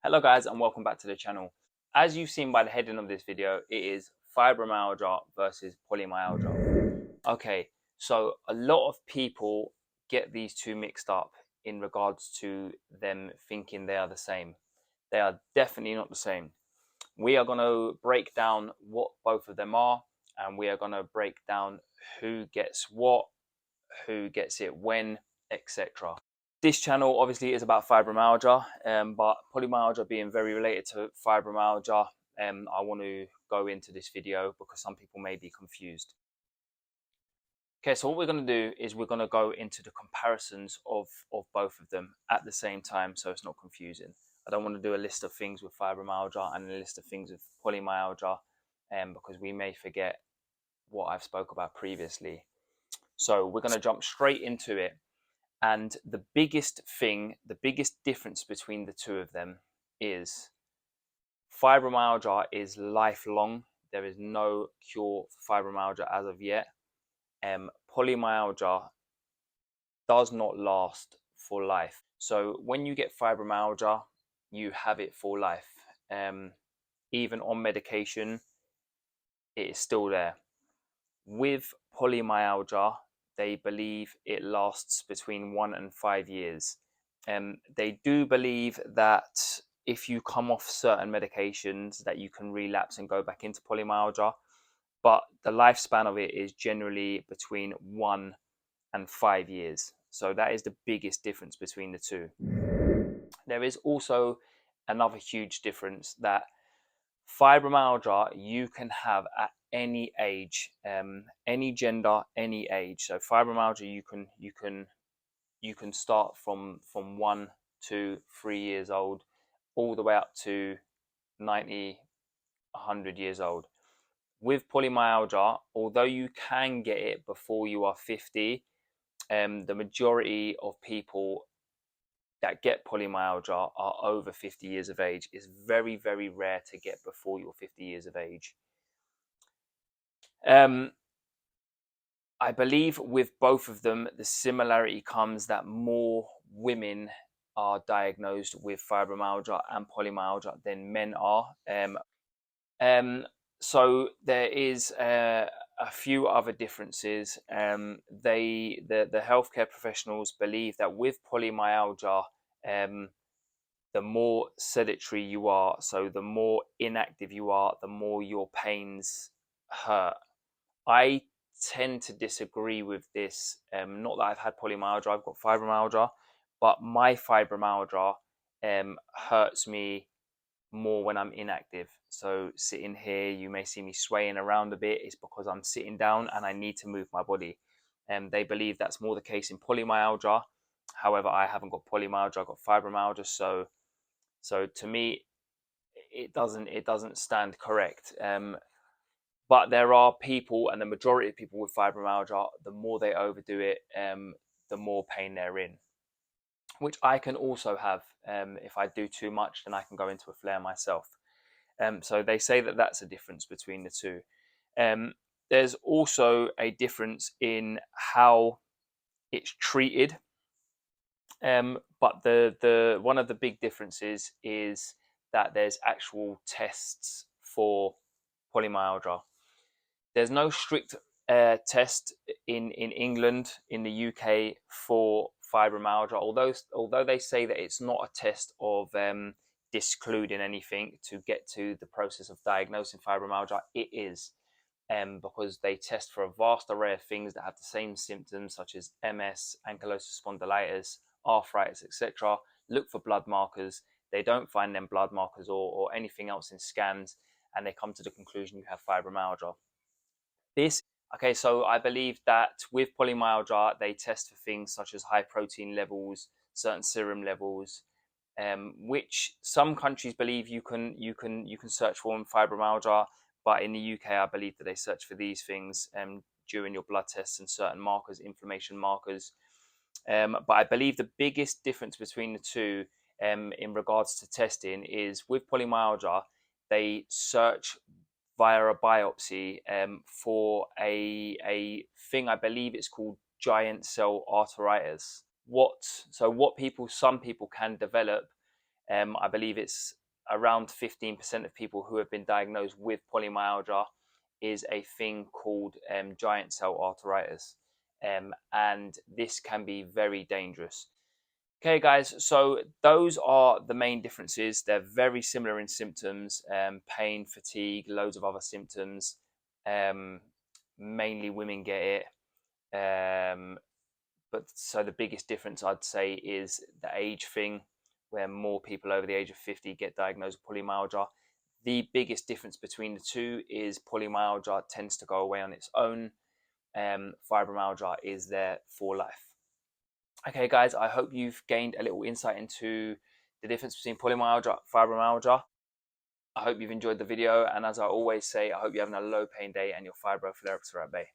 Hello guys and welcome back to the channel. As you've seen by the heading of this video, it is fibromyalgia versus polymyalgia. Okay, so a lot of people get these two mixed up in regards to them thinking they are the same. They are definitely not the same. We are going to break down what both of them are, and we are going to break down who gets what, who gets it when, etc. This channel obviously is about fibromyalgia, but polymyalgia being very related to fibromyalgia, I want to go into this video because some people may be confused. Okay, so what we're going to do is we're going to go into the comparisons of both of them at the same time so it's not confusing. I don't want to do a list of things with fibromyalgia and a list of things with polymyalgia because we may forget what I've spoke about previously. So we're going to jump straight into it. And the biggest thing, the biggest difference between the two of them is fibromyalgia is lifelong. There is no cure for fibromyalgia as of yet. Polymyalgia does not last for life. So when you get fibromyalgia, you have it for life. Even on medication, it is still there. With polymyalgia, they believe it lasts between 1 and 5 years. They do believe that if you come off certain medications that you can relapse and go back into polymyalgia, but the lifespan of it is generally between 1 and 5 years. So that is the biggest difference between the two. There is also another huge difference that fibromyalgia you can have at any age, any gender, any age. So fibromyalgia you can start from 1 to 3 years old, all the way up to 90, 100 years old. With polymyalgia, although you can get it before you are 50, the majority of people that get polymyalgia are over 50 years of age. It's very, very rare to get before you're 50 years of age. I believe with both of them, the similarity comes that more women are diagnosed with fibromyalgia and polymyalgia than men are. So there is a few other differences. The healthcare professionals believe that with polymyalgia, the more sedentary you are, so the more inactive you are, the more your pains hurt. I tend to disagree with this. Not that I've had polymyalgia, I've got fibromyalgia, but my fibromyalgia hurts me more when I'm inactive. So sitting here, you may see me swaying around a bit. It's because I'm sitting down and I need to move my body. They believe that's more the case in polymyalgia. However, I haven't got polymyalgia, I've got fibromyalgia. So to me, it doesn't stand correct. But there are people, and the majority of people with fibromyalgia, the more they overdo it, the more pain they're in, which I can also have. If I do too much, then I can go into a flare myself. So they say that that's a difference between the two. There's also a difference in how it's treated. But the one of the big differences is that there's actual tests for polymyalgia. There's no strict test in England, in the UK for fibromyalgia, although they say that it's not a test of discluding anything to get to the process of diagnosing fibromyalgia. It is, because they test for a vast array of things that have the same symptoms, such as MS, ankylosing spondylitis, arthritis, etc. Look for blood markers. They don't find them blood markers or anything else in scans, and they come to the conclusion you have fibromyalgia. Okay, so I believe that with polymyalgia, they test for things such as high protein levels, certain serum levels, which some countries believe you can search for in fibromyalgia, but in the UK, I believe that they search for these things during your blood tests and certain markers, inflammation markers. But I believe the biggest difference between the two in regards to testing is with polymyalgia, they search via a biopsy for a thing, I believe it's called giant cell arteritis. Some people can develop I believe it's around 15% of people who have been diagnosed with polymyalgia is a thing called giant cell arteritis, and this can be very dangerous. Okay, guys, so those are the main differences. They're very similar in symptoms, pain, fatigue, loads of other symptoms. Mainly women get it. But so the biggest difference I'd say is the age thing, where more people over the age of 50 get diagnosed with polymyalgia. The biggest difference between the two is polymyalgia tends to go away on its own. Fibromyalgia is there for life. Okay, guys, I hope you've gained a little insight into the difference between polymyalgia and fibromyalgia. I hope you've enjoyed the video, and as I always say, I hope you're having a low pain day and your fibro flares are at bay.